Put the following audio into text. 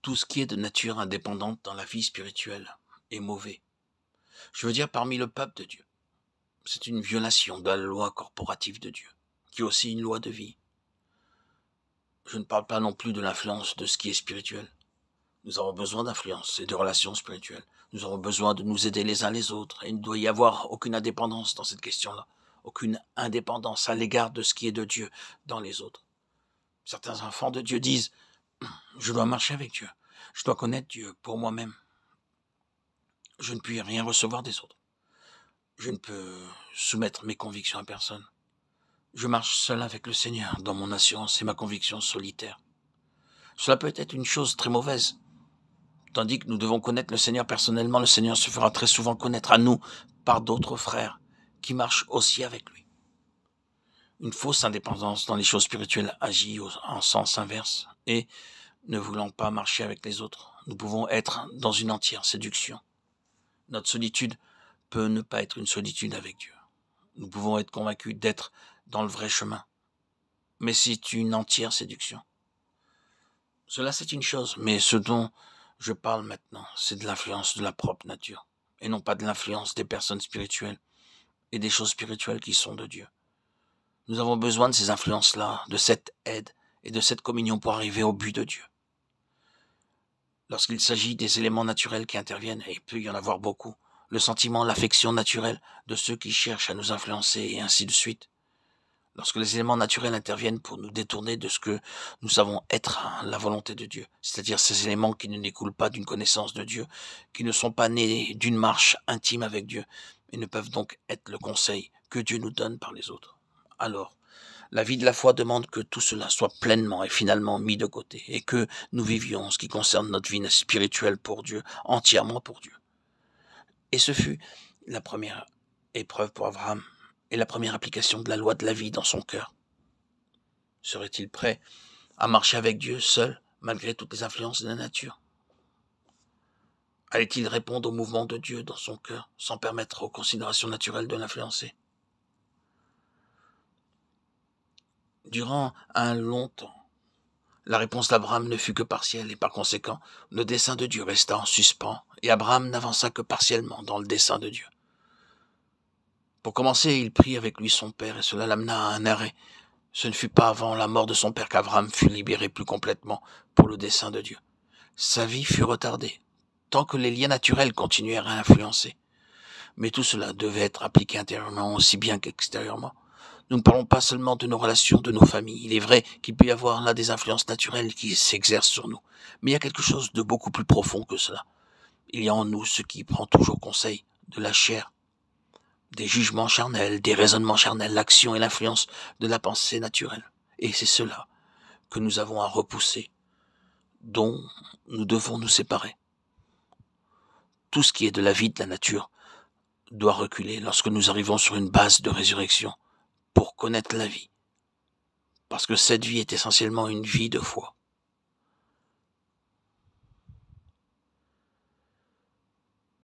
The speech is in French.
Tout ce qui est de nature indépendante dans la vie spirituelle est mauvais. Je veux dire parmi le peuple de Dieu. C'est une violation de la loi corporative de Dieu, qui est aussi une loi de vie. Je ne parle pas non plus de l'influence de ce qui est spirituel. Nous avons besoin d'influence et de relations spirituelles. Nous avons besoin de nous aider les uns les autres. Et il ne doit y avoir aucune indépendance dans cette question-là. Aucune indépendance à l'égard de ce qui est de Dieu dans les autres. Certains enfants de Dieu disent « Je dois marcher avec Dieu. Je dois connaître Dieu pour moi-même. Je ne puis rien recevoir des autres. Je ne peux soumettre mes convictions à personne. Je marche seul avec le Seigneur dans mon assurance et ma conviction solitaire. » Cela peut être une chose très mauvaise. Tandis que nous devons connaître le Seigneur personnellement, le Seigneur se fera très souvent connaître à nous par d'autres frères qui marchent aussi avec lui. Une fausse indépendance dans les choses spirituelles agit en sens inverse et, ne voulant pas marcher avec les autres, nous pouvons être dans une entière séduction. Notre solitude peut ne pas être une solitude avec Dieu. Nous pouvons être convaincus d'être dans le vrai chemin, mais c'est une entière séduction. Cela c'est une chose, mais ce dont je parle maintenant, c'est de l'influence de la propre nature, et non pas de l'influence des personnes spirituelles et des choses spirituelles qui sont de Dieu. Nous avons besoin de ces influences-là, de cette aide et de cette communion pour arriver au but de Dieu. Lorsqu'il s'agit des éléments naturels qui interviennent, et il peut y en avoir beaucoup, le sentiment, l'affection naturelle de ceux qui cherchent à nous influencer et ainsi de suite. Lorsque les éléments naturels interviennent pour nous détourner de ce que nous savons être la volonté de Dieu, c'est-à-dire ces éléments qui ne découlent pas d'une connaissance de Dieu, qui ne sont pas nés d'une marche intime avec Dieu, et ne peuvent donc être le conseil que Dieu nous donne par les autres. Alors, la vie de la foi demande que tout cela soit pleinement et finalement mis de côté, et que nous vivions ce qui concerne notre vie spirituelle pour Dieu, entièrement pour Dieu. Et ce fut la première épreuve pour Abraham, et la première application de la loi de la vie dans son cœur. Serait-il prêt à marcher avec Dieu seul, malgré toutes les influences de la nature? Allait-il répondre au mouvement de Dieu dans son cœur, sans permettre aux considérations naturelles de l'influencer? Durant un long temps, la réponse d'Abraham ne fut que partielle, et par conséquent, le dessein de Dieu resta en suspens, et Abraham n'avança que partiellement dans le dessein de Dieu. Pour commencer, il prit avec lui son père, et cela l'amena à un arrêt. Ce ne fut pas avant la mort de son père qu'Abraham fut libéré plus complètement pour le dessein de Dieu. Sa vie fut retardée, tant que les liens naturels continuèrent à influencer. Mais tout cela devait être appliqué intérieurement aussi bien qu'extérieurement. Nous ne parlons pas seulement de nos relations, de nos familles. Il est vrai qu'il peut y avoir là des influences naturelles qui s'exercent sur nous. Mais il y a quelque chose de beaucoup plus profond que cela. Il y a en nous ce qui prend toujours conseil de la chair, des jugements charnels, des raisonnements charnels, l'action et l'influence de la pensée naturelle. Et c'est cela que nous avons à repousser, dont nous devons nous séparer. Tout ce qui est de la vie de la nature doit reculer lorsque nous arrivons sur une base de résurrection pour connaître la vie. Parce que cette vie est essentiellement une vie de foi.